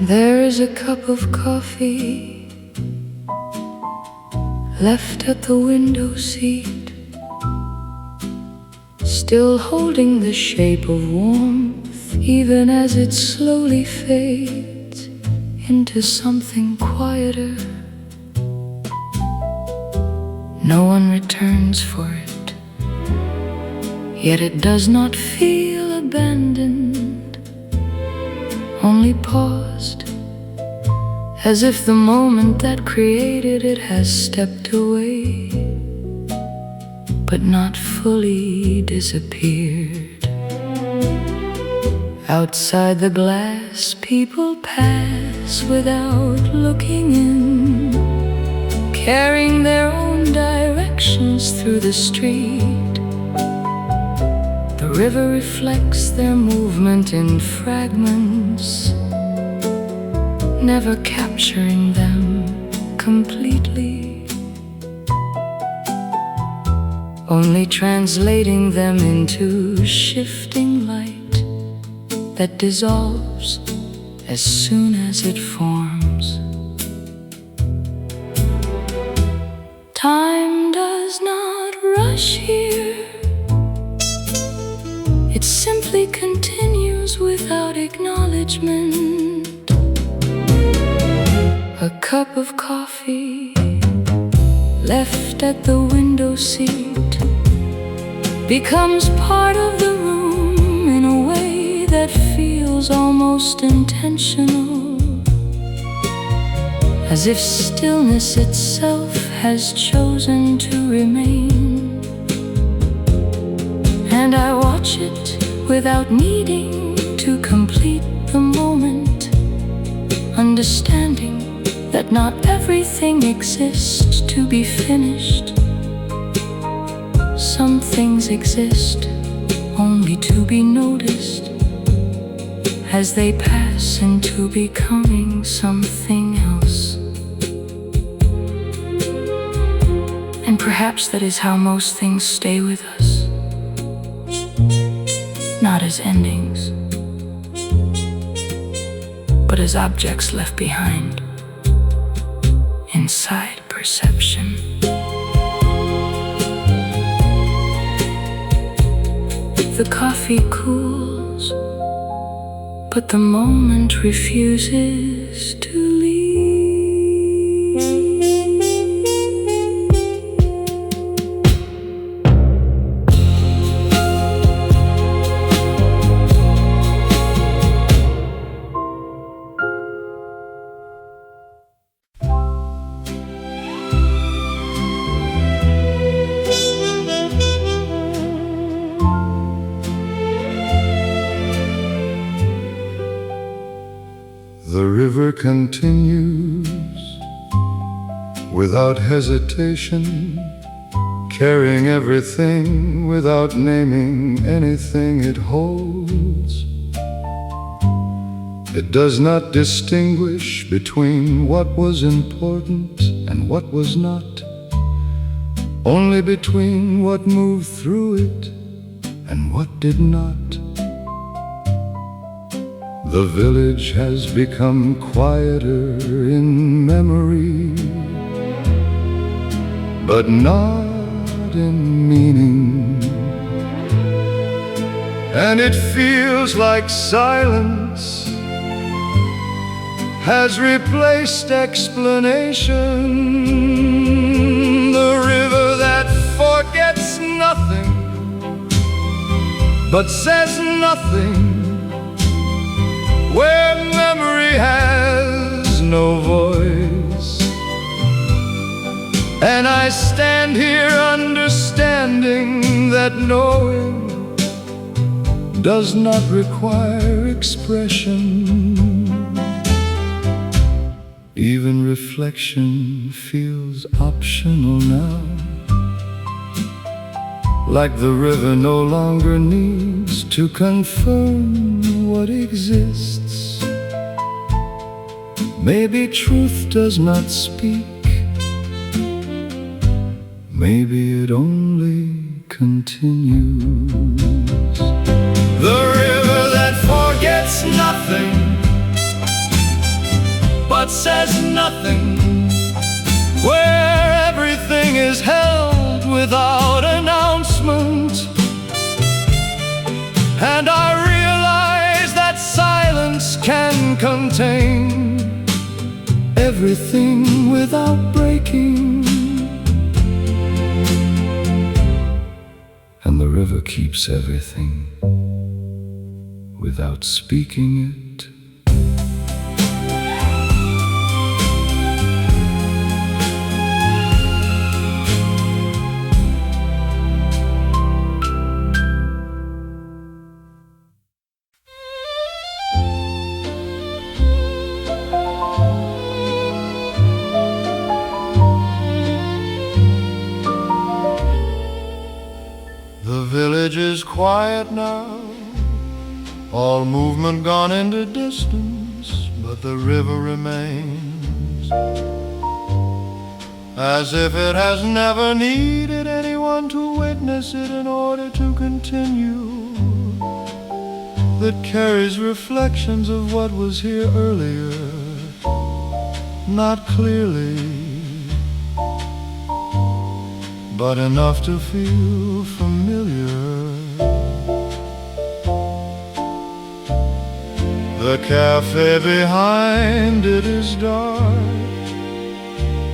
There is a cup of coffee left at the window seat, still holding the shape of warmth, even as it slowly fades into something quieter. No one returns for it, yet it does not feel abandoned, only paused, as if the moment that created it has stepped away, but not fully disappeared. Outside the glass, people pass without looking in, carrying their own directions through the street. The river reflects their movement in fragments, never capturing them completely, only translating them into shifting light that dissolves as soon as it forms. Time does not rush here, it simply continues without acknowledgement. A cup of coffee left at the window seat becomes part of the room in a way that feels almost intentional, as if stillness itself has chosen to remain. And I watch it without needing to complete the moment, understanding that not everything exists to be finished. Some things exist only to be noticed as they pass into becoming something else. And perhaps that is how most things stay with us, not as endings, but as objects left behind inside perception. The coffee cools, but the moment refuses to leave. The river continues without hesitation, carrying everything without naming anything it holds. It does not distinguish between what was important and what was not, only between what moved through it and what did not. The village has become quieter in memory, but not in meaning. And it feels like silence has replaced explanation. The river that forgets nothing but says nothing, where memory has no voice. And I stand here understanding that knowing does not require expression. Even reflection feels optional now, like the river no longer needs to confirm what exists. Maybe truth does not speak, maybe it only continues. The river that forgets nothing but says nothing, where everything is held without announcement. And I realize that silence can contain everything without breaking. And the river keeps everything without speaking it. The village is quiet now, all movement gone into distance, but the river remains, as if it has never needed anyone to witness it in order to continue. That carries reflections of what was here earlier, not clearly, but enough to feel familiar. The cafe behind it is dark,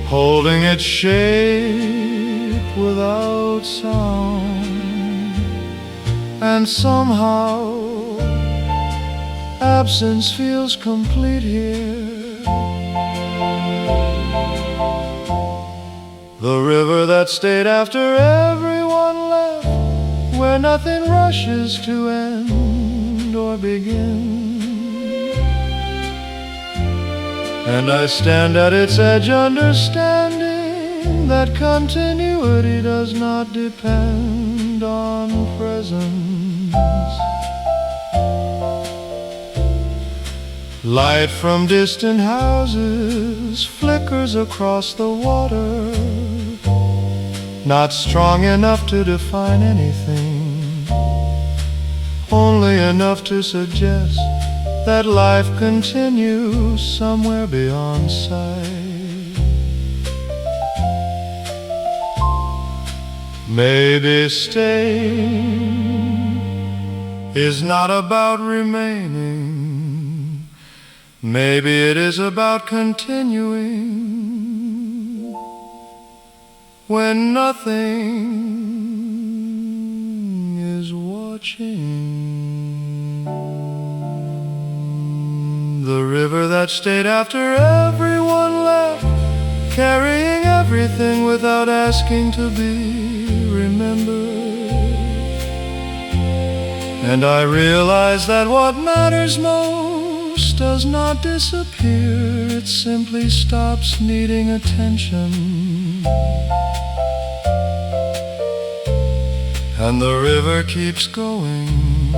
holding its shape without sound, and somehow absence feels complete here. The river that stayed after everyone left, where nothing rushes to end or begin. And I stand at its edge understanding that continuity does not depend on presence. Light from distant houses flickers across the water, not strong enough to define anything, only enough to suggest that life continues somewhere beyond sight. Maybe staying is not about remaining. Maybe it is about continuing when nothing is watching. The river that stayed after everyone left, carrying everything without asking to be remembered. And I realize that what matters most does not disappear, it simply stops needing attention. And the river keeps going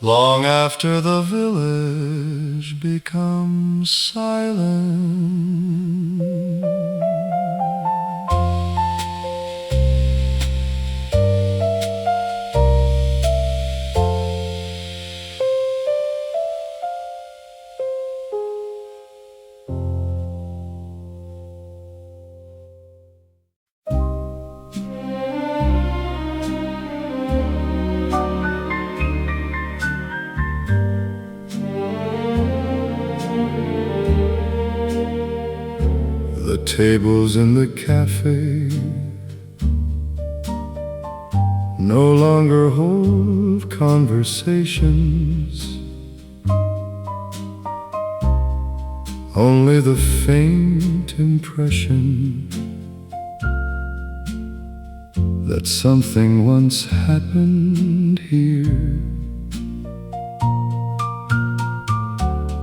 long after the village becomes silent. The tables in the cafe no longer hold conversations, only the faint impression that something once happened here.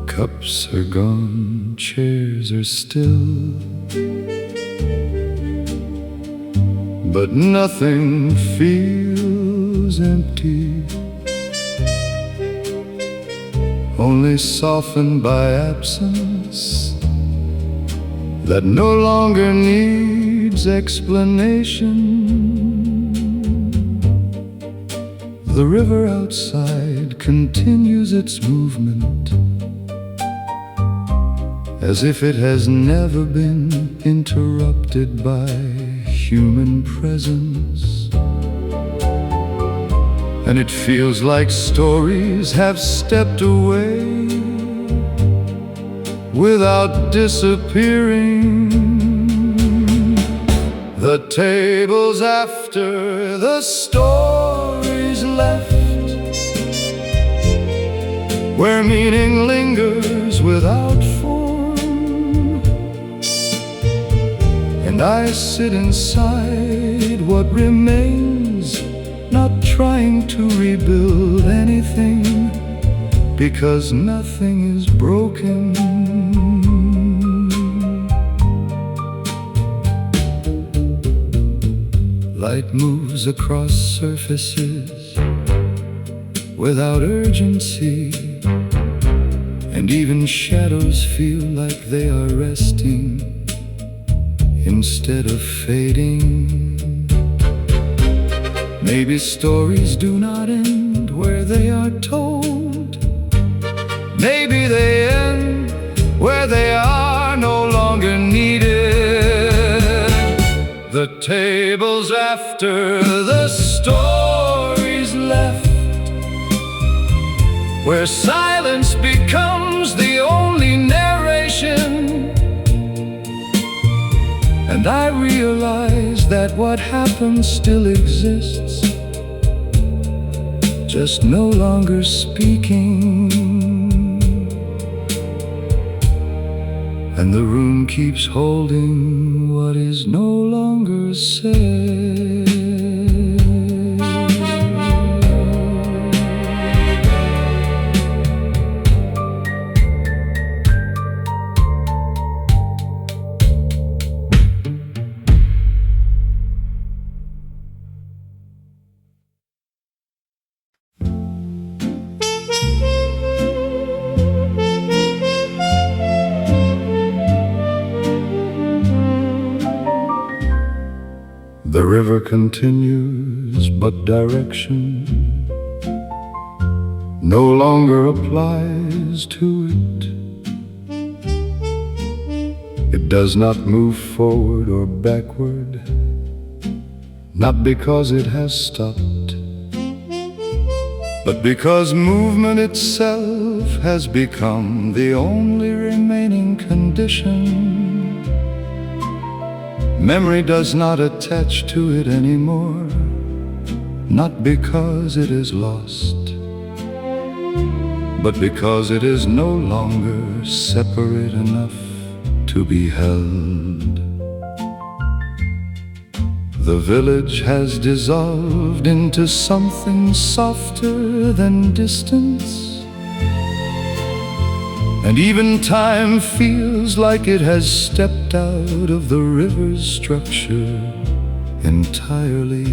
Cups are gone, chairs are still, but nothing feels empty, only softened by absence that no longer needs explanation. The river outside continues its movement, as if it has never been interrupted by human presence. And it feels like stories have stepped away without disappearing. The tables after the stories left, where meaning lingers without form. And I sit inside what remains, not trying to rebuild anything, because nothing is broken. Light moves across surfaces without urgency, and even shadows feel like they are resting instead of fading. Maybe stories do not end where they are told. Maybe they end where they are no longer needed. The tables after the stories left, where silence becomes the only narration. And I realize that what happened still exists, just no longer speaking. And the room keeps holding what is no longer said. The river continues, but direction no longer applies to it. It does not move forward or backward, not because it has stopped, but because movement itself has become the only remaining condition. Memory does not attach to it anymore, not because it is lost, but because it is no longer separate enough to be held. The village has dissolved into something softer than distance, and even time feels like it has stepped out of the river's structure entirely.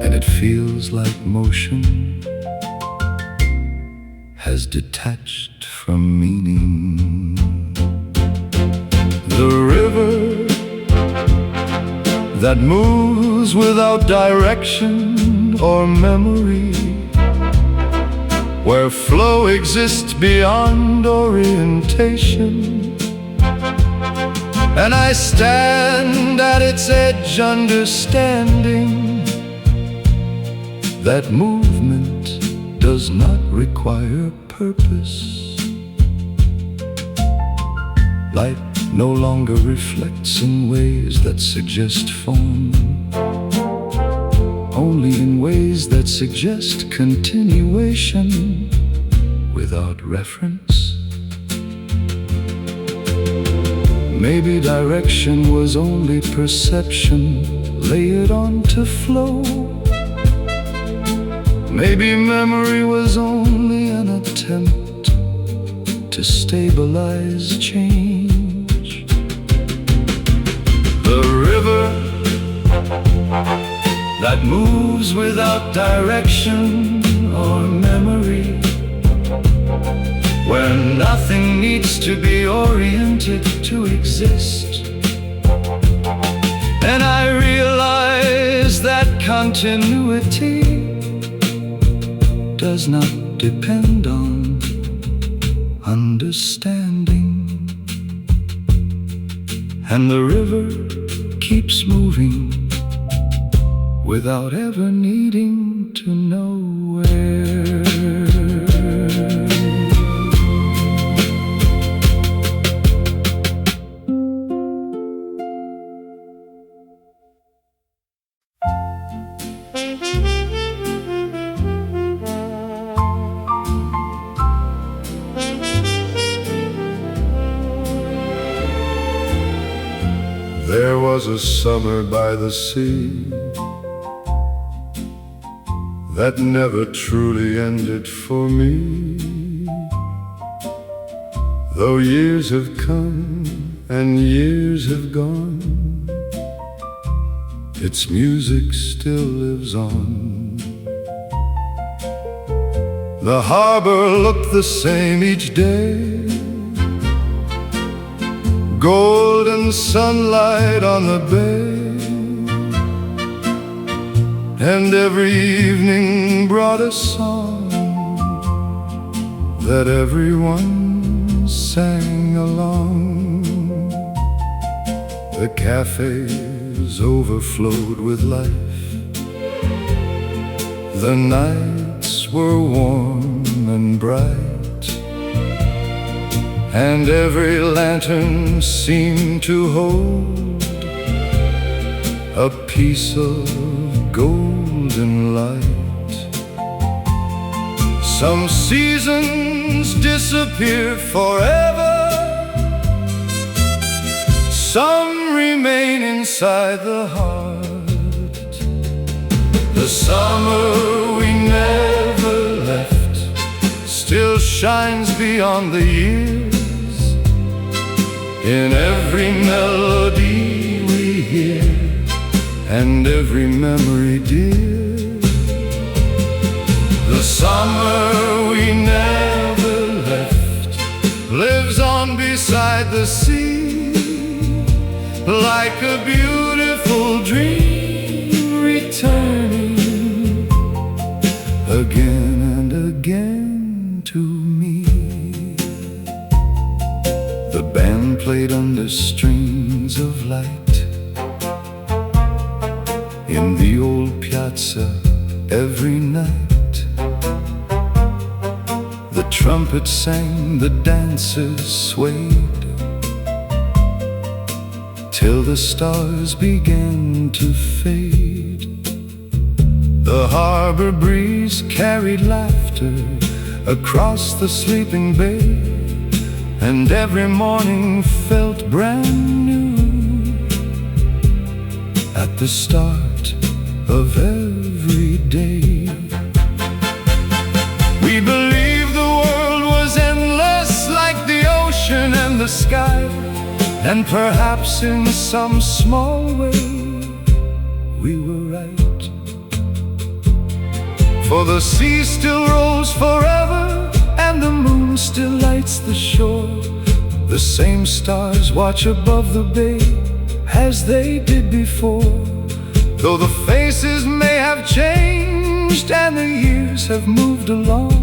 And it feels like motion has detached from meaning. The river that moves without direction or memory, where flow exists beyond orientation. And I stand at its edge understanding that movement does not require purpose. Light no longer reflects in ways that suggest form, only in ways that suggest continuation without reference. Maybe direction was only perception layered onto flow. Maybe memory was only an attempt to stabilize change. The river that moves without direction or memory, where nothing needs to be oriented to exist. And I realize that continuity does not depend on understanding, and the river keeps moving without ever needing to know where. There was a summer by the sea that never truly ended for me. Though years have come and years have gone, its music still lives on. The harbor looked the same each day, golden sunlight on the bay, and every evening brought a song that everyone sang along. The cafes overflowed with life, the nights were warm and bright, and every lantern seemed to hold a piece of golden light. Some seasons disappear forever, some remain inside the heart. The summer we never left still shines beyond the years, in every melody we hear and every memory dear. The summer we never left lives on beside the sea, like a beautiful dream returning again and again to me. The band played under strings of light in the old piazza every night. The trumpet sang, the dancers swayed, till the stars began to fade. The harbor breeze carried laughter across the sleeping bay, and every morning felt brand new at the start of every day. We believed the world was endless like the ocean and the sky, and perhaps in some small way we were right. For the sea still rolls forever, and the moon still lights the shore. The same stars watch above the bay as they did before. Though the faces may have changed and the years have moved along,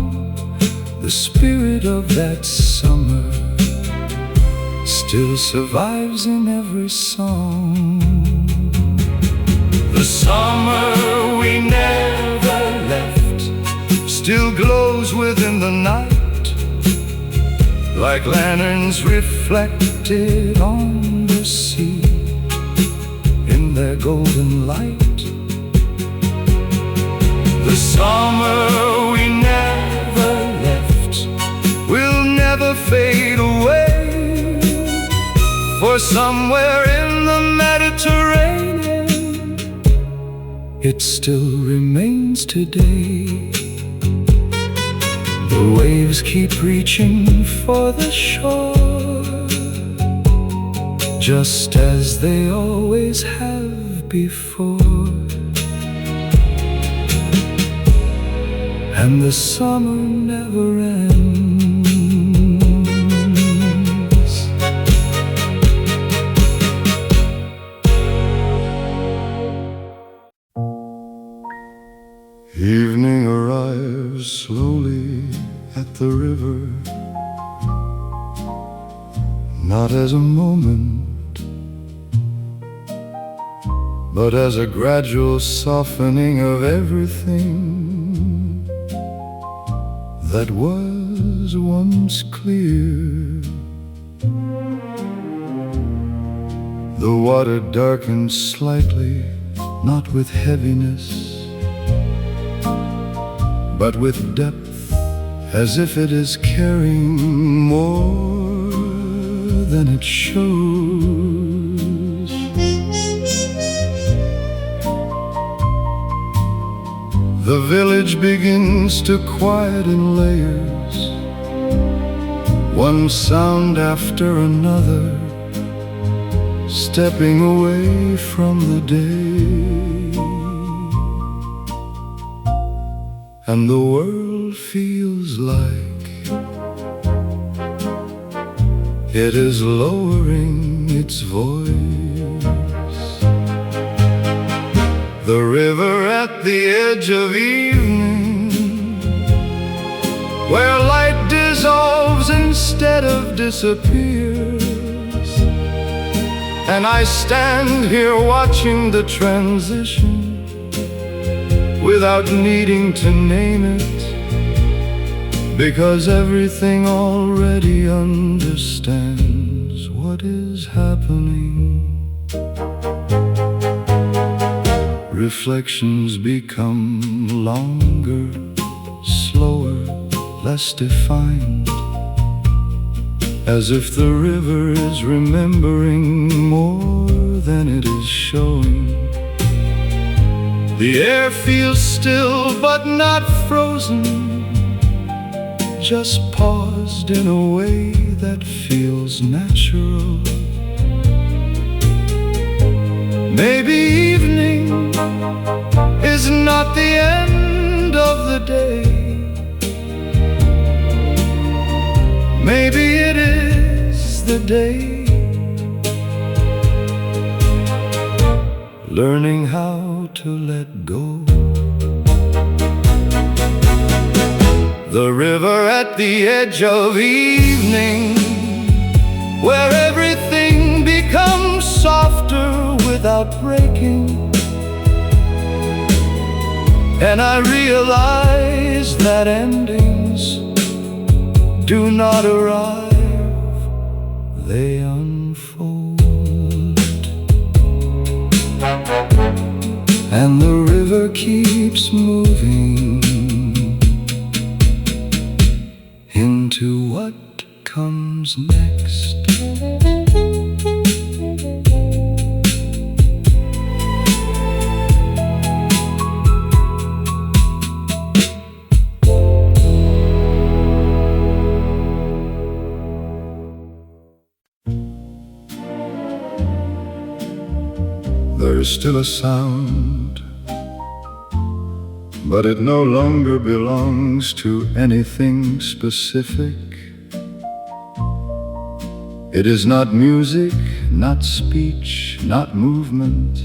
the spirit of that summer still survives in every song. The summer we never left still glows within the night, like lanterns reflected on the sea in their golden light. The summer we never left will never fade away, for somewhere in the Mediterranean it still remains today. The waves keep reaching for the shore, just as they always have before. And the summer never ends. Evening arrives slowly at the river, not as a moment, but as a gradual softening of everything that was once clear. The water darkened slightly, not with heaviness, but with depth, as if it is carrying more than it shows. The village begins to quiet in layers, one sound after another, stepping away from the day. And the world feels like it is lowering its voice. The river at the edge of evening, where light dissolves instead of disappears. And I stand here watching the transition without needing to name it, because everything already understands what is happening. Reflections become longer, slower, less defined, as if the river is remembering more than it is showing. The air feels still but not frozen, just paused in a way that feels natural. Maybe evening is not the end of the day. Maybe it is the day. Learning how to let go. The river at the edge of evening, where everything becomes softer without breaking. And I realize that endings do not arrive, they unfold. And the river keeps moving into what comes next. There's still a sound, but it no longer belongs to anything specific. It is not music, not speech, not movement,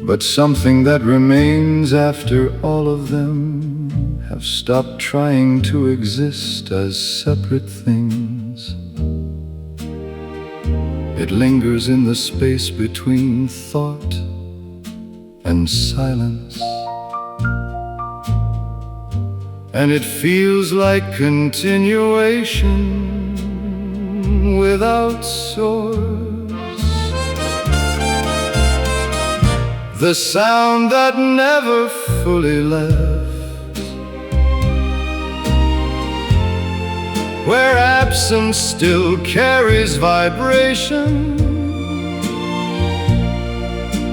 but something that remains after all of them have stopped trying to exist as separate things. It lingers in the space between thought and silence, and it feels like continuation without source. The sound that never fully left, where absence still carries vibration.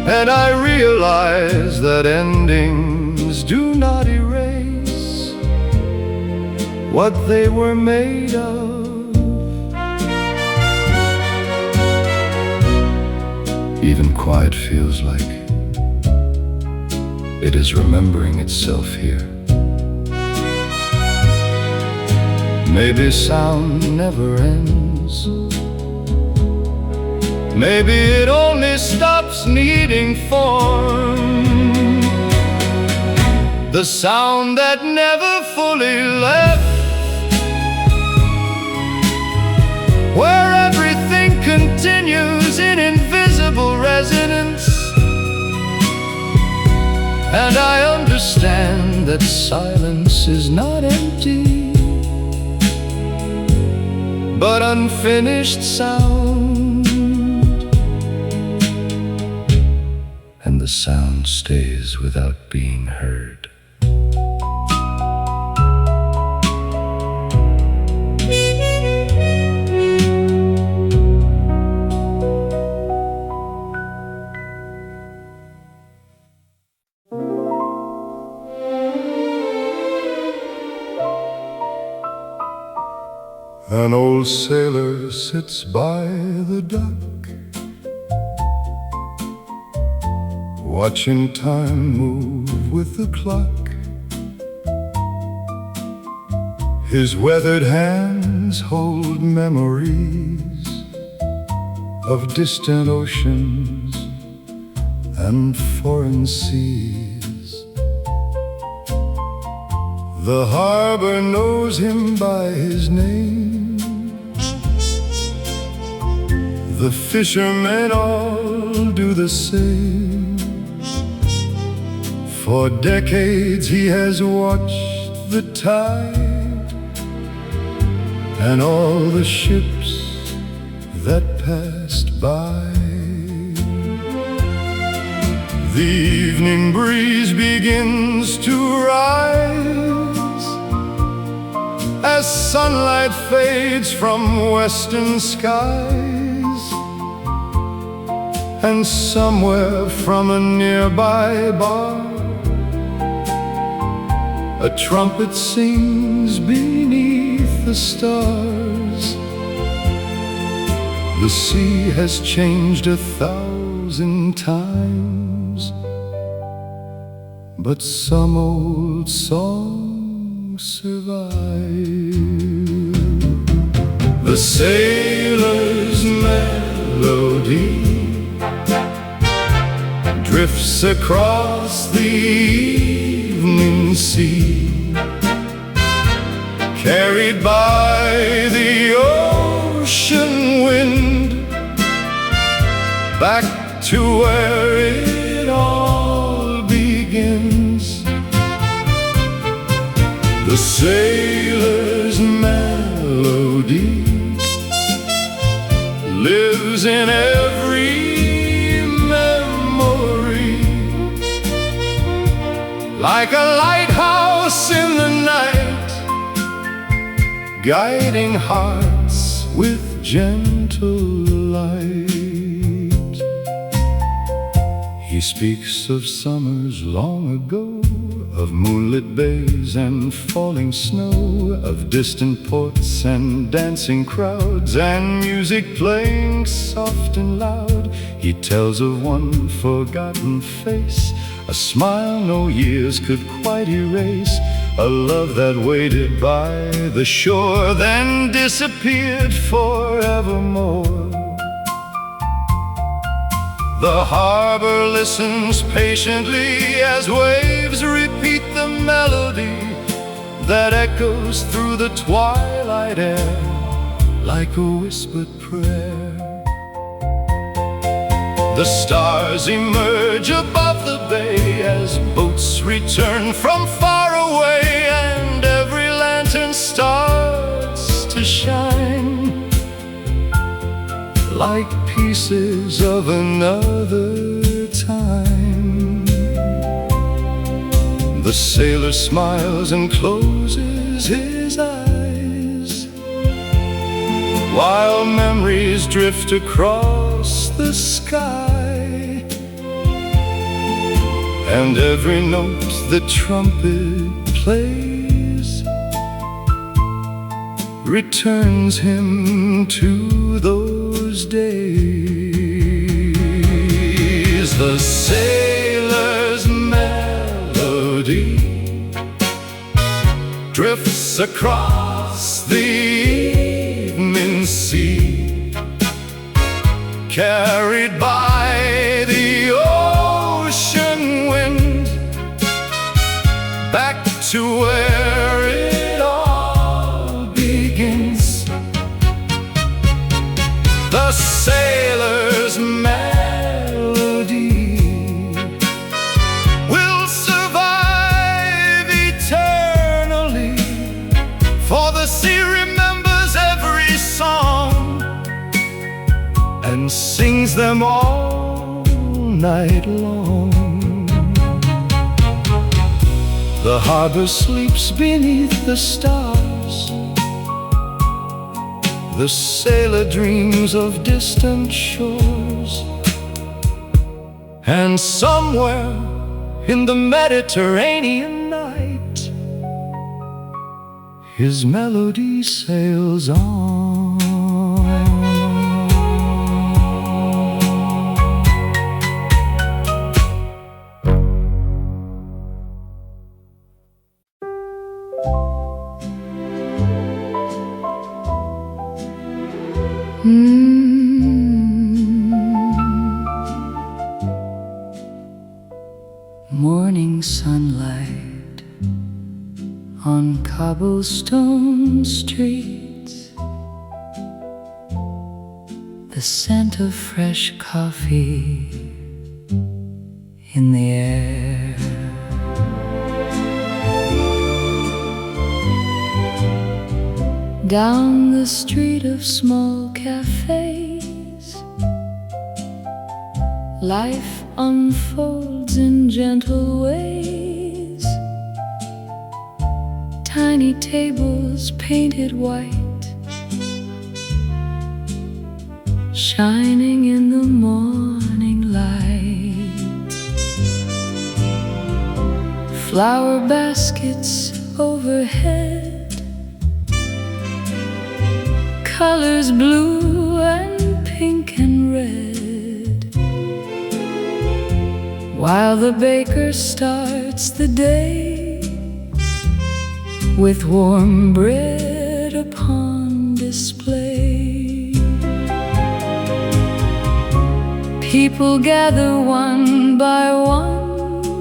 And I realize that endings do not erase what they were made of. Even quiet feels like it is remembering itself here. Maybe sound never ends. Maybe it only stops needing form. The sound that never fully left, and that silence is not empty, but unfinished sound, and the sound stays without being heard. An old sailor sits by the dock, watching time move with the clock. His weathered hands hold memories of distant oceans and foreign seas. The harbor knows him by his name. The fishermen all do the same. For decades he has watched the tide and all the ships that passed by. The evening breeze begins to rise as sunlight fades from western skies. And somewhere from a nearby bar, a trumpet sings beneath the stars. The sea has changed 1,000 times, but some old songs survive. The sailor's melody drifts across the evening sea, carried by the ocean wind, back to where it all begins. The sailor's melody lives in every like a lighthouse in the night, guiding hearts with gentle light. He speaks of summers long ago, of moonlit bays and falling snow, of distant ports and dancing crowds, and music playing soft and loud. He tells of one forgotten face, a smile no years could quite erase, a love that waited by the shore, then disappeared forevermore. The harbor listens patiently as waves repeat the melody that echoes through the twilight air like a whispered prayer. The stars emerge above the bay as boats return from far away, and every lantern starts to shine like pieces of another time. The sailor smiles and closes his eyes while memories drift across the sky, and every note the trumpet plays returns him to those days. The sailor's melody drifts across the evening sea, carried by the ocean wind, back to where it all begins. The sailor's melody will survive he remembers every song and sings them all night long. The harbor sleeps beneath the stars. The sailor dreams of distant shores. And somewhere in the Mediterranean night, his melody sails on. Morning sunlight on cobblestone streets, the scent of fresh coffee in the air. Down the street of small cafes, life unfolds in gentle ways. Tiny tables painted white, shining in the morning light. Flower baskets overhead, colors blue and pink and red, while the baker starts the day with warm bread upon display. People gather one by one,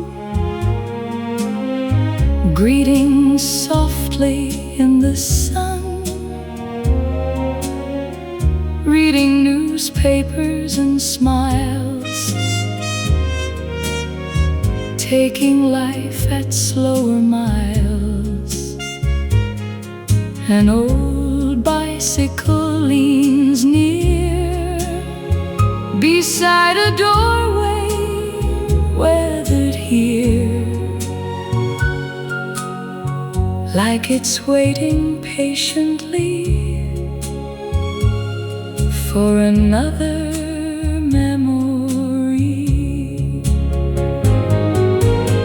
greeting softly in the sun, reading newspapers and smiles, taking life at slower miles. An old bicycle leans near beside a doorway weathered here, like it's waiting patiently for another memory.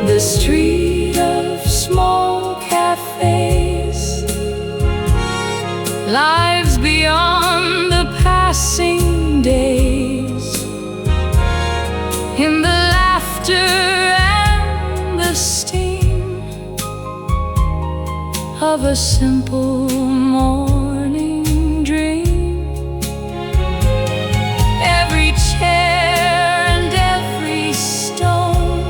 The street of small cafes, lives beyond the passing days, in the laughter and the steam of a simple morning dream. Every chair and every stone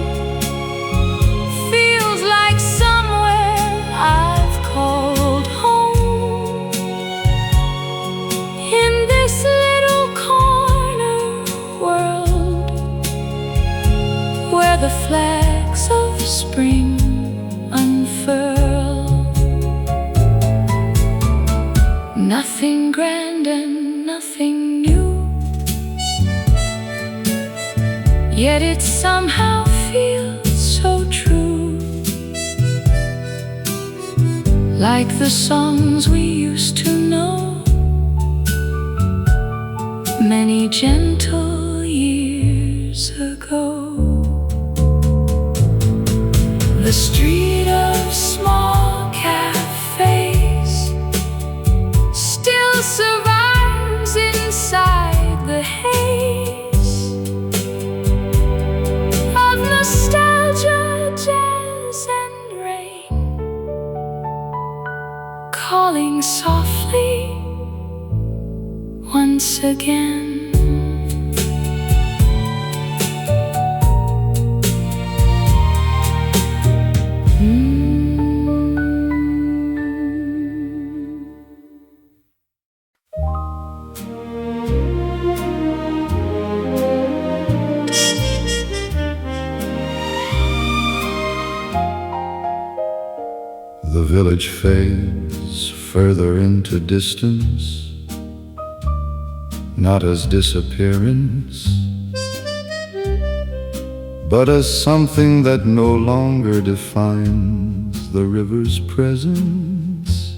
feels like somewhere I've called home. In this little corner world, where the flags of spring unfurl, nothing grand and nothing new, yet it somehow feels so true, like the songs we used to know many gentle years ago. The street of small cafes still survives inside the haze of nostalgia, jazz and rain, calling softly once again. The village fades further into distance, not as disappearance, but as something that no longer defines the river's presence.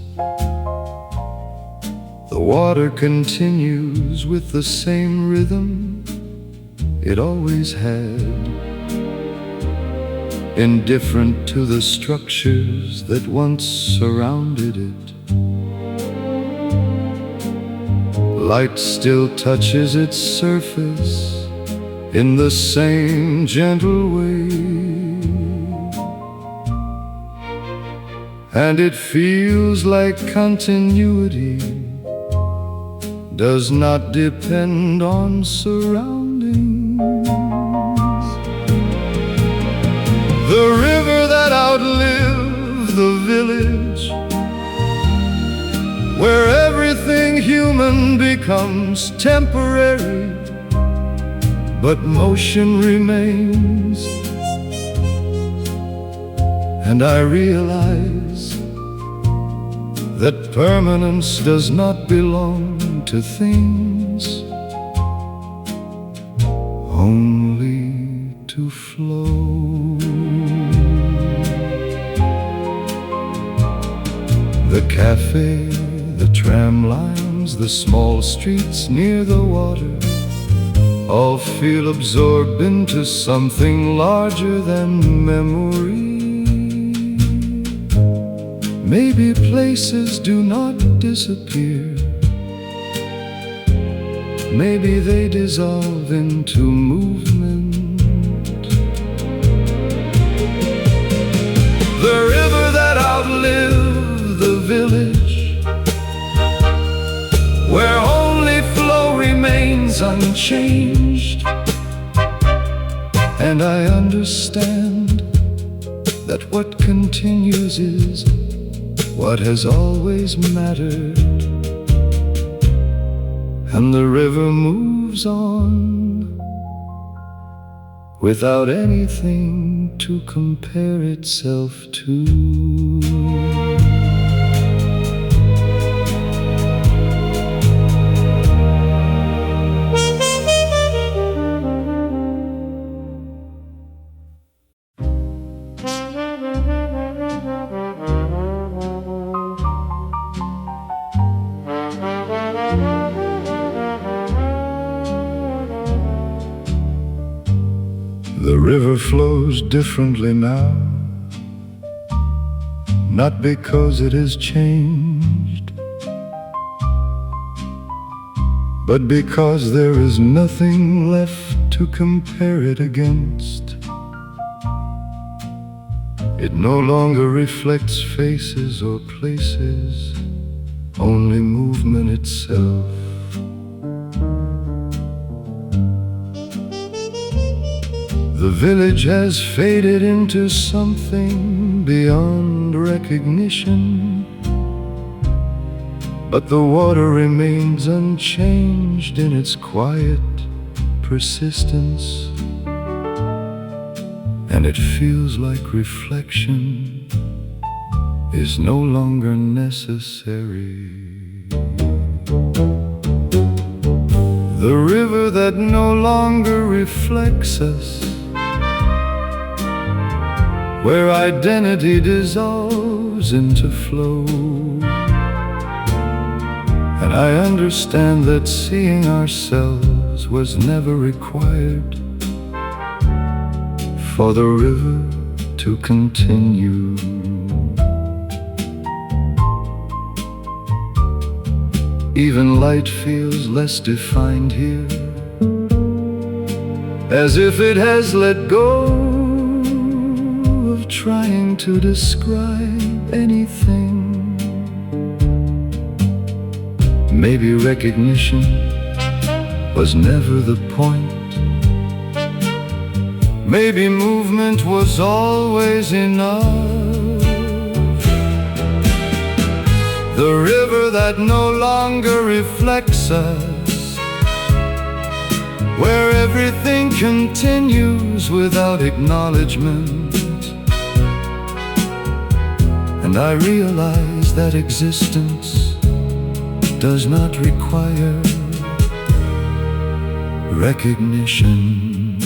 The water continues with the same rhythm it always had, indifferent to the structures that once surrounded it. Light still touches its surface in the same gentle way, and it feels like continuity does not depend on surroundings. The river that outlived the village, where everything human becomes temporary, but motion remains. And I realize that permanence does not belong to things, only to flow. The cafe, the tram lines, the small streets near the water all feel absorbed into something larger than memory. Maybe places do not disappear, maybe they dissolve into movement. The river that outlived the village, where only flow remains unchanged. And I understand that what continues is what has always mattered. And the river moves on without anything to compare itself to. The river flows differently now, not because it has changed, but because there is nothing left to compare it against. It no longer reflects faces or places, only movement itself. The village has faded into something beyond recognition, but the water remains unchanged in its quiet persistence, and it feels like reflection is no longer necessary. The river that no longer reflects us, where identity dissolves into flow. And I understand that seeing ourselves was never required for the river to continue. Even light feels less defined here, as if it has let go of trying to describe anything. Maybe recognition was never the point. Maybe movement was always enough. The river that no longer reflects us, where everything continues without acknowledgement. And I realize realize that existence does not require recognition.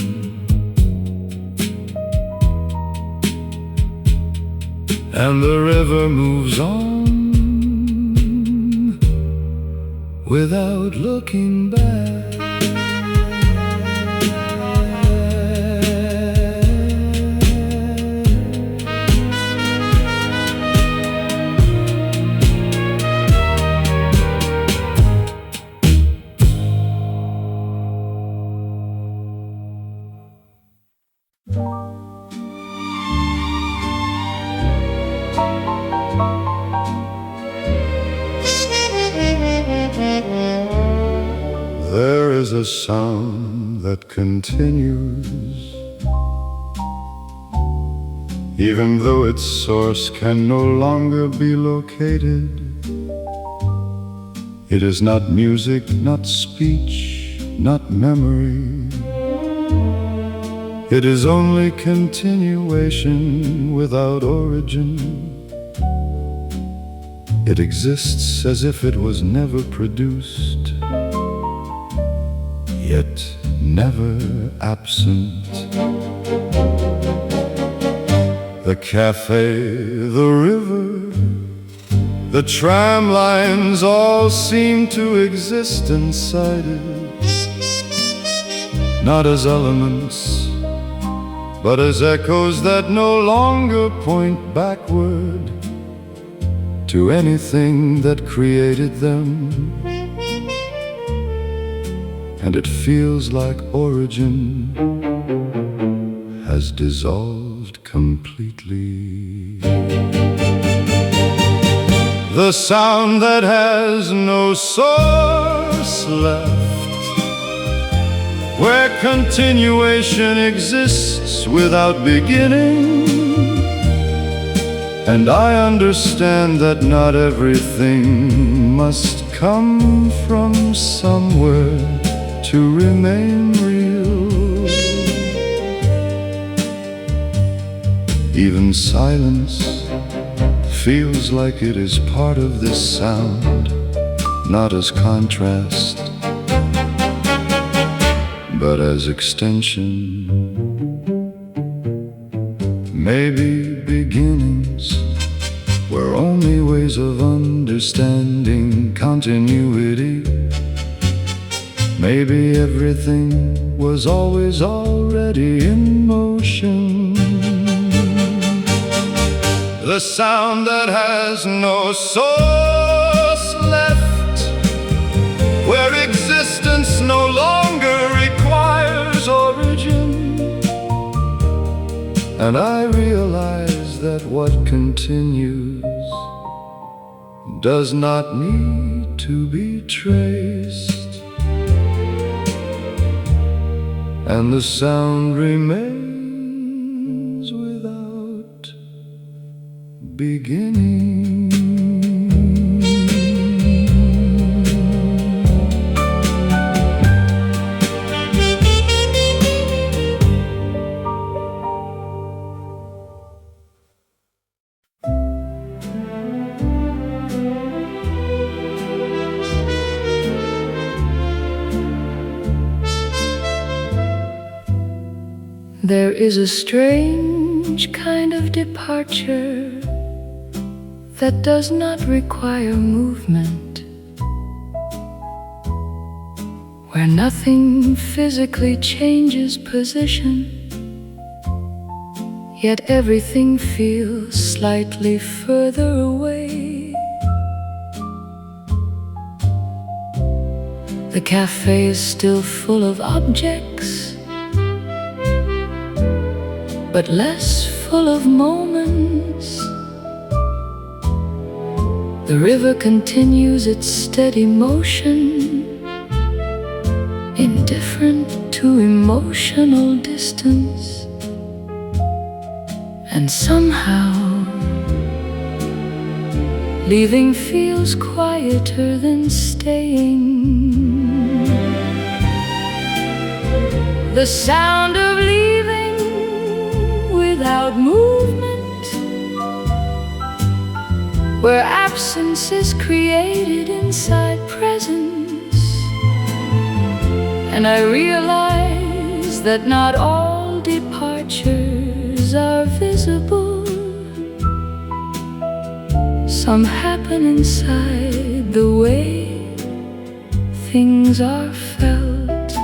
And the river moves on without looking back. There is a sound that continues, even though its source can no longer be located. It is not music, not speech, not memory. It is only continuation without origin. It exists as if it was never produced, yet never absent. The cafe, the river, the tram lines all seem to exist inside it, not as elements, but as echoes that no longer point backward to anything that created them. And it feels like origin has dissolved completely. The sound that has no source left, where continuation exists without beginning. And I understand that not everything must come from somewhere to remain real. Even silence feels like it is part of this sound, not as contrast, but as extension. Maybe beginnings were only ways of understanding continuity. Maybe everything was always already in motion. The sound that has no source left, where existence no longer requires origin. And I realize that what continues does not need to be traced, and the sound remains without beginning. There is a strange kind of departure that does not require movement, where nothing physically changes position, yet everything feels slightly further away. The cafe is still full of objects, but less full of moments. The river continues its steady motion, indifferent to emotional distance. And somehow, leaving feels quieter than staying. The sound of leaving without movement where absence is created inside presence. And I realize that not all departures are visible. Some happen inside the way things are felt.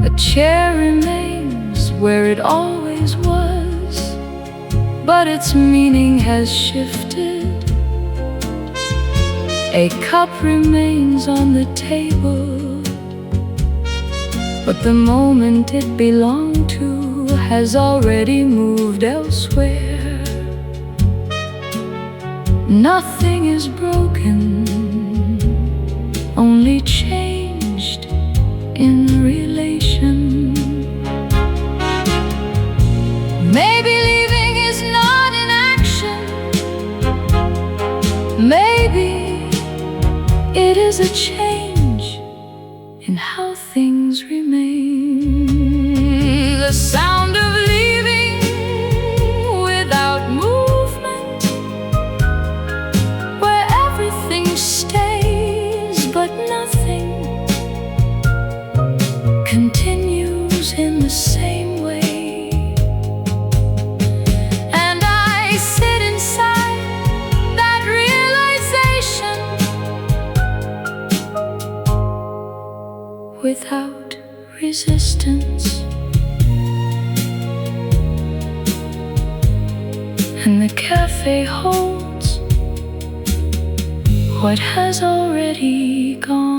A chair remains where it always was, but its meaning has shifted. A cup remains on the table, but the moment it belonged to has already moved elsewhere. Nothing is broken, only changed in relation. Maybe leaving is not an action. Maybe it is a change in how things remain. The sound of leaving without movement, where everything stays but nothing continues in the same way. And I sit inside that realization without resistance. And the cafe holds what has already gone.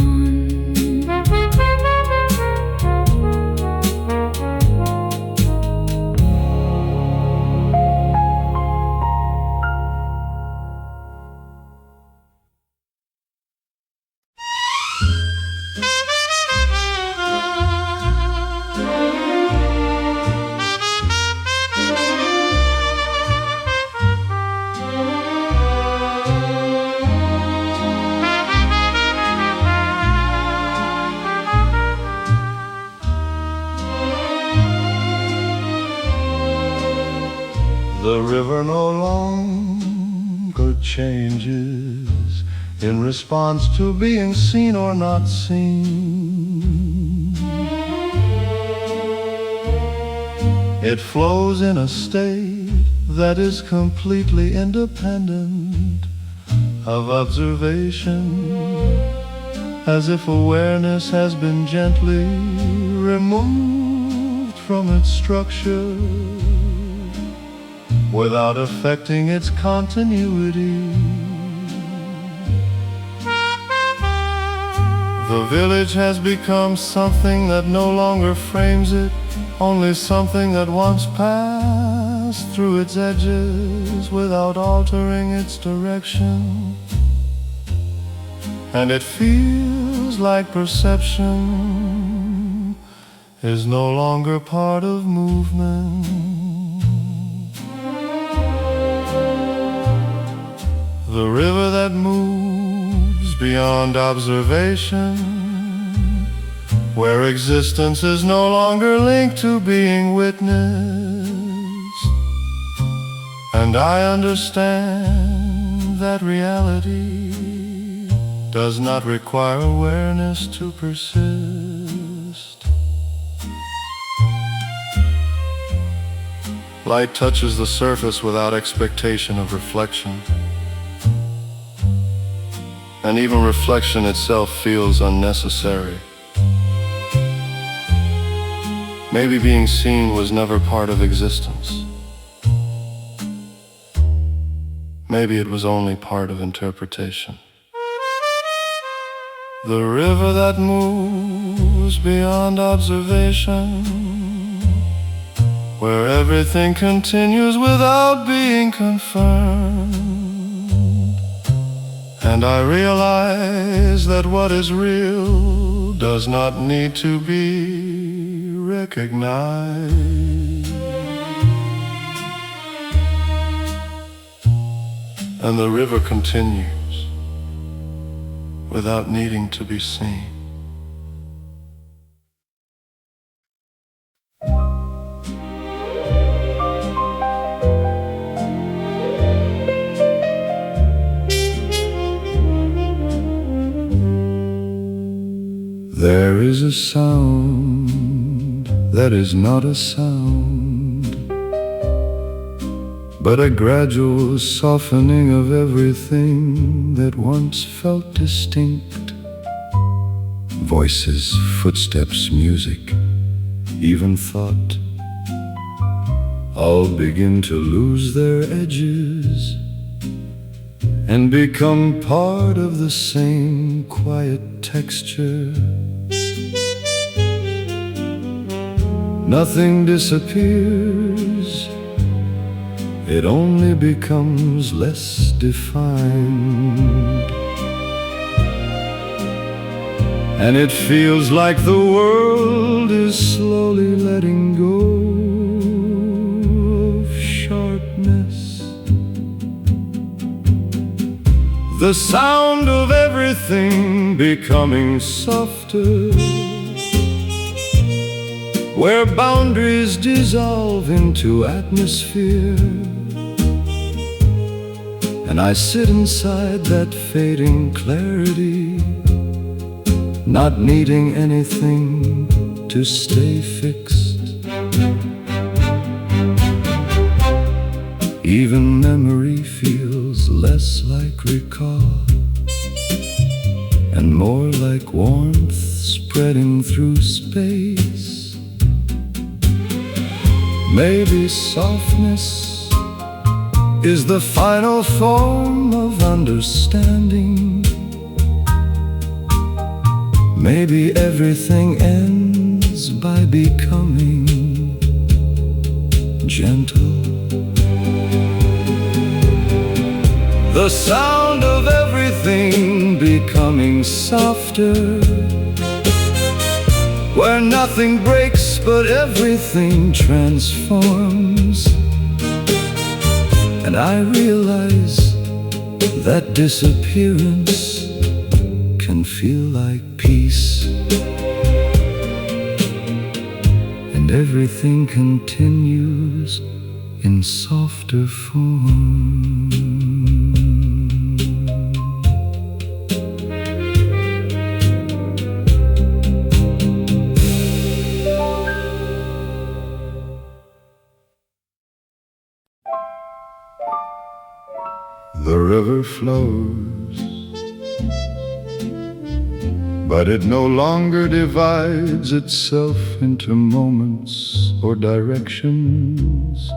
The river no longer changes in response to being seen or not seen. It flows in a state that is completely independent of observation, as if awareness has been gently removed from its structure without affecting its continuity. The village has become something that no longer frames it, only something that once passed through its edges without altering its direction. And it feels like perception is no longer part of movement. The river that moves beyond observation, where existence is no longer linked to being witnessed. And I understand that reality does not require awareness to persist. Light touches the surface without expectation of reflection. And even reflection itself feels unnecessary. Maybe being seen was never part of existence. Maybe it was only part of interpretation. The river that moves beyond observation, where everything continues without being confirmed. And I realize that what is real does not need to be recognized. And the river continues without needing to be seen. There's a sound that is not a sound, but a gradual softening of everything that once felt distinct. Voices, footsteps, music, even thought, all begin to lose their edges and become part of the same quiet texture. Nothing disappears, it only becomes less defined. And it feels like the world is slowly letting go of sharpness. The sound of everything becoming softer, where boundaries dissolve into atmosphere. And I sit inside that fading clarity, not needing anything to stay fixed. Even memory feels less like recall and more like warmth spreading through space. Maybe softness is the final form of understanding. Maybe everything ends by becoming gentle. The sound of everything becoming softer, where nothing breaks but everything transforms. And I realize that disappearance can feel like peace, and everything continues in softer form. The river flows, but it no longer divides itself into moments or directions.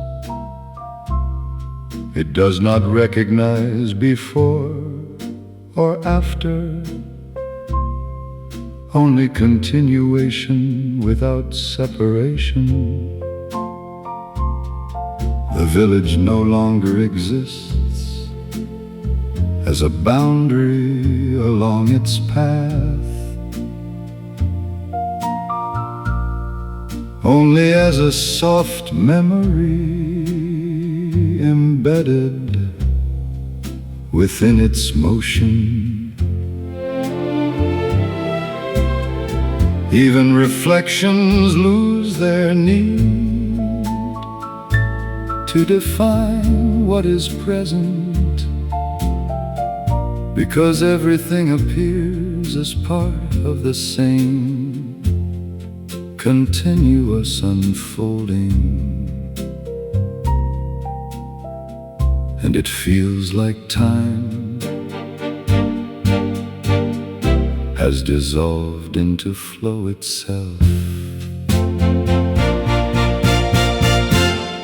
It does not recognize before or after, only continuation without separation. The village no longer exists as a boundary along its path, only as a soft memory embedded within its motion. Even reflections lose their need to define what is present, because everything appears as part of the same continuous unfolding. And it feels like time has dissolved into flow itself.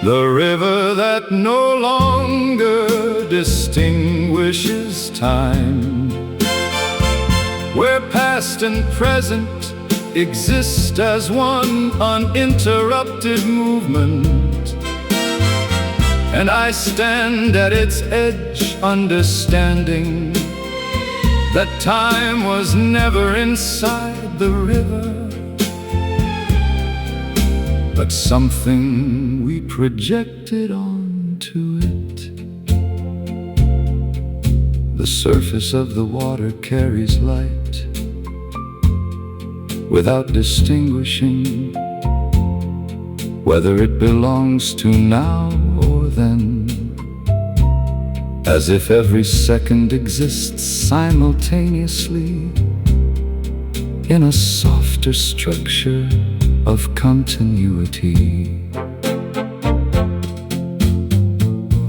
The river that no longer distinguishes time, where past and present exist as one uninterrupted movement. And I stand at its edge, understanding that time was never inside the river, but something we projected onto it. The surface of the water carries light without distinguishing whether it belongs to now or then, as if every second exists simultaneously in a softer structure of continuity.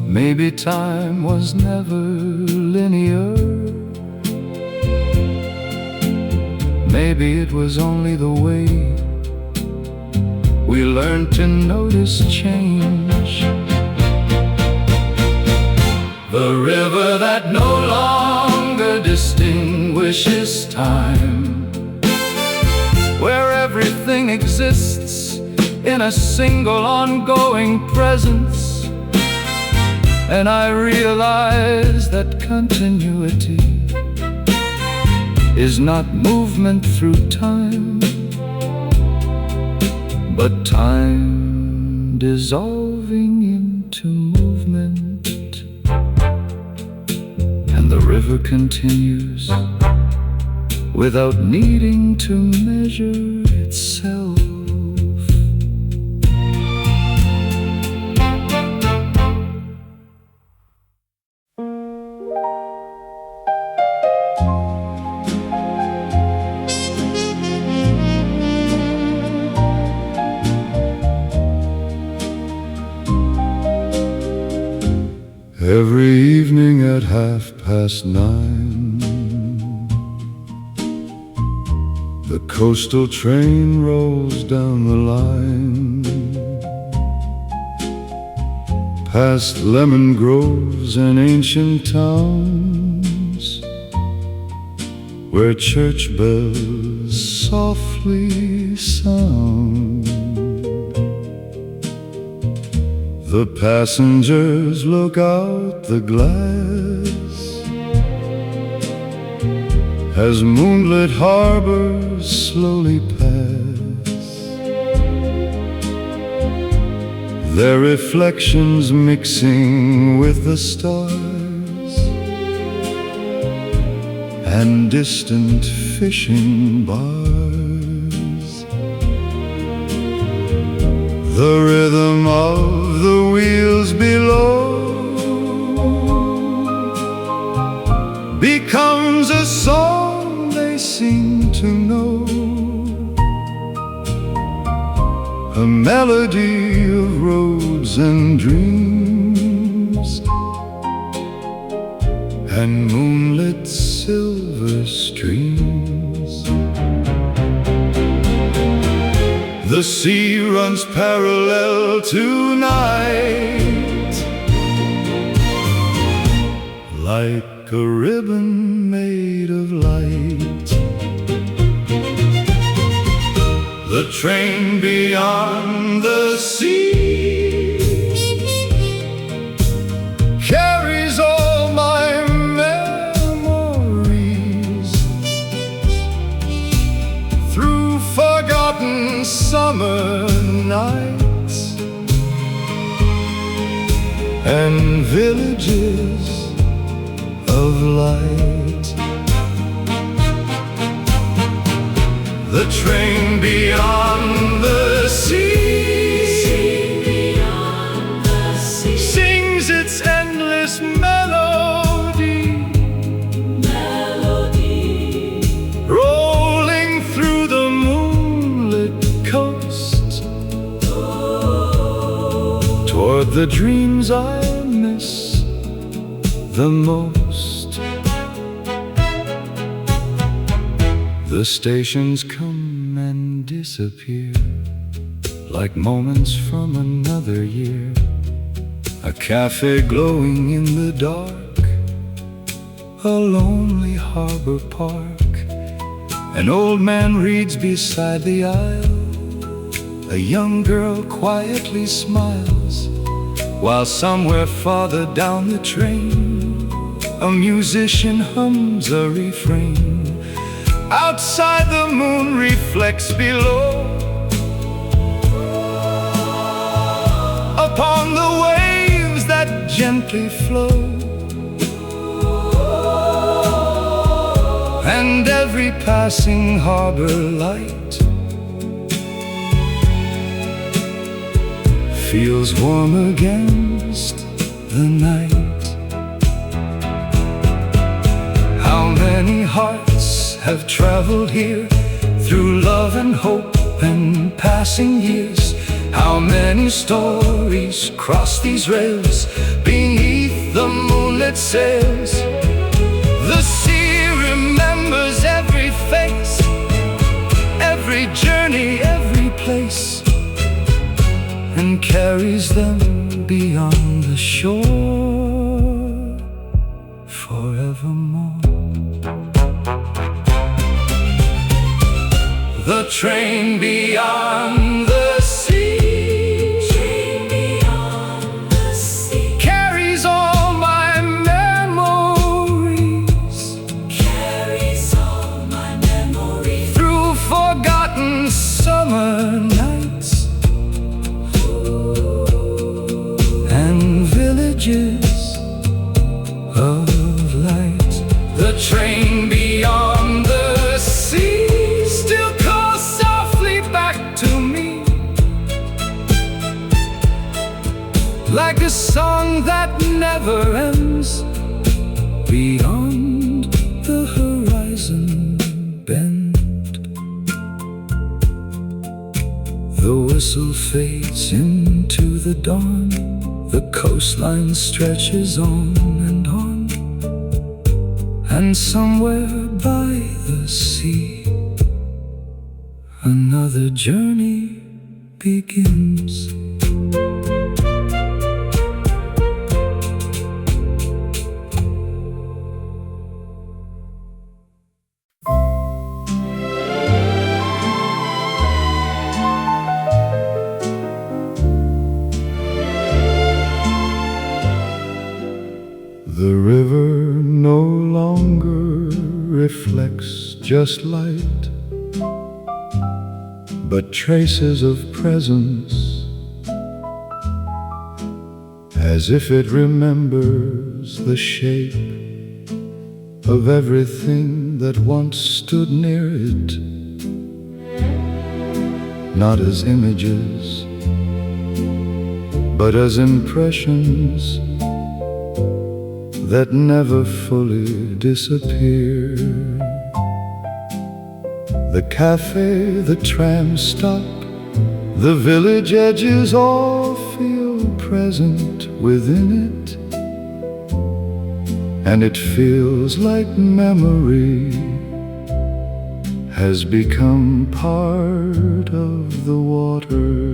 Maybe time was never linear. Maybe it was only the way we learned to notice change. The river that no longer distinguishes time, where everything exists in a single ongoing presence. And I realize that continuity is not movement through time, but time dissolving into movement. And the river continues without needing to measure itself. Every evening at 9:30, the coastal train rolls down the line, past lemon groves and ancient towns, where church bells softly sound. The passengers look out the glass as moonlit harbors slowly pass, their reflections mixing with the stars and distant fishing bars. The rhythm of the wheels below becomes a song they seem to know, a melody of roads and dreams and moonlit silver streams. The sea runs parallel tonight, like a ribbon made of light. The train beyond the sea carries all my memories through forgotten summer nights and villages of light. The train beyond the sea sings its endless melody, rolling through the moonlit coast toward the dreams I miss the most. The stations come and disappear like moments from another year. A cafe glowing in the dark, a lonely harbor park. An old man reads beside the aisle, a young girl quietly smiles, while somewhere farther down the train a musician hums a refrain. Outside the moon reflects below upon the waves that gently flow, and every passing harbor light feels warm against the night. How many hearts have traveled here through love and hope and passing years. How many stories cross these rails beneath the moonlit sails? The sea remembers every face, every journey, every place, and carries them beyond the shore forevermore. The train beyond the sea, train beyond the sea, carries all my memories, carries all my memories through forgotten summer nights and villages of light. The train beyond the sea still calls softly back to me, like a song that never ends, beyond the horizon bend. The whistle fades into the dawn, the coastline stretches on, and somewhere by the sea another journey begins. The river no longer reflects just light, but traces of presence, as if it remembers the shape of everything that once stood near it, not as images, but as impressions that never fully disappear. The cafe, the tram stop, the village edges all feel present within it, and it feels like memory has become part of the water.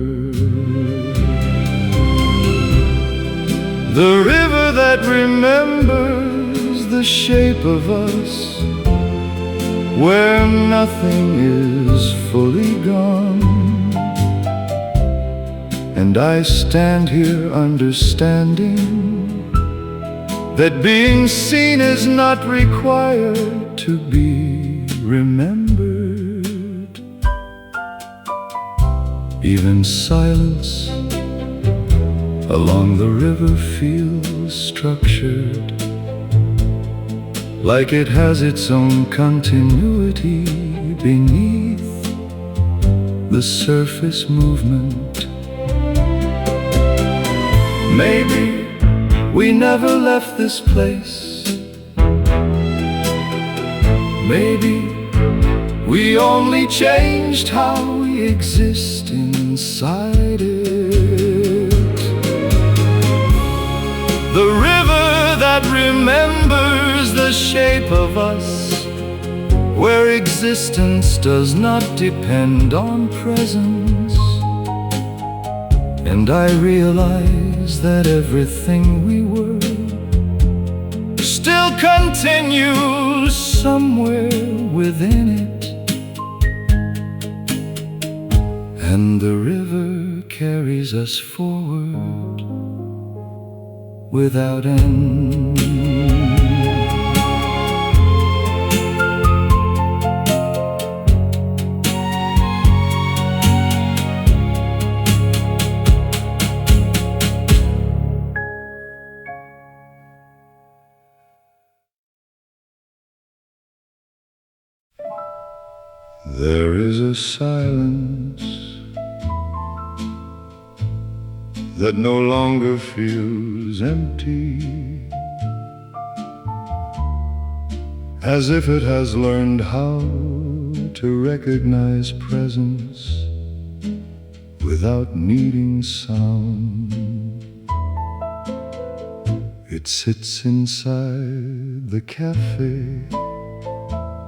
The river that remembers the shape of us, where nothing is fully gone. And I stand here understanding that being seen is not required to be remembered. Even silence along the river feels structured, like it has its own continuity beneath the surface movement. Maybe we never left this place. Maybe we only changed how we exist inside it. The river that remembers the shape of us, where existence does not depend on presence. And I realize that everything we were still continues somewhere within it, and the river carries us forward without end. There is a silence that no longer feels empty, as if it has learned how to recognize presence without needing sound. It sits inside the cafe,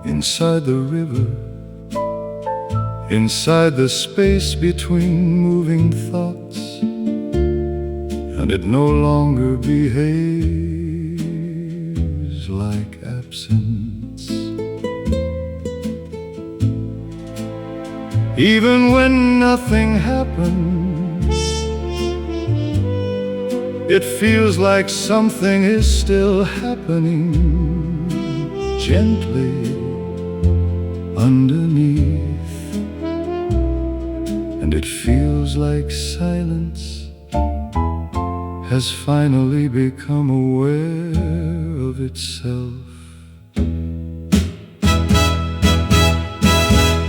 inside the river, inside the space between moving thoughts, and it no longer behaves like absence. Even when nothing happens, it feels like something is still happening gently underneath, and it feels like silence has finally become aware of itself.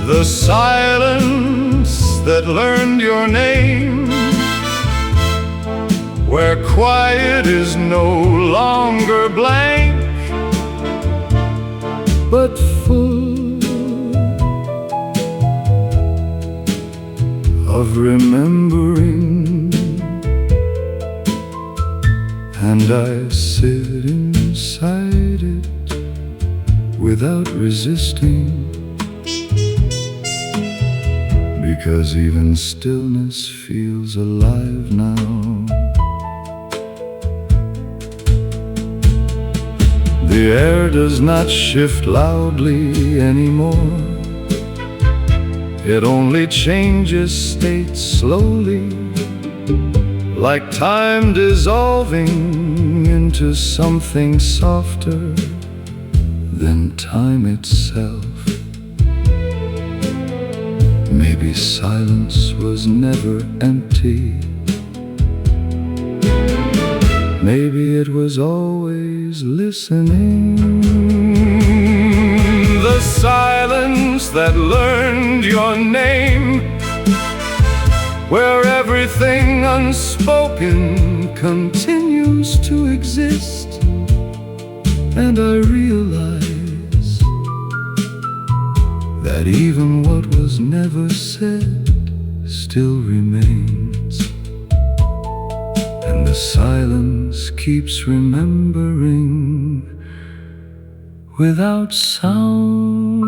The silence that learned your name, where quiet is no longer blank, but full of remembering. And I sit inside it without resisting, because even stillness feels alive now. The air does not shift loudly anymore. It only changes state slowly, like time dissolving into something softer than time itself. Maybe silence was never empty. Maybe it was always listening. The silence that learned your name, where everything unspoken continues to exist. And I realize that even what was never said still remains, and the silence keeps remembering without sound.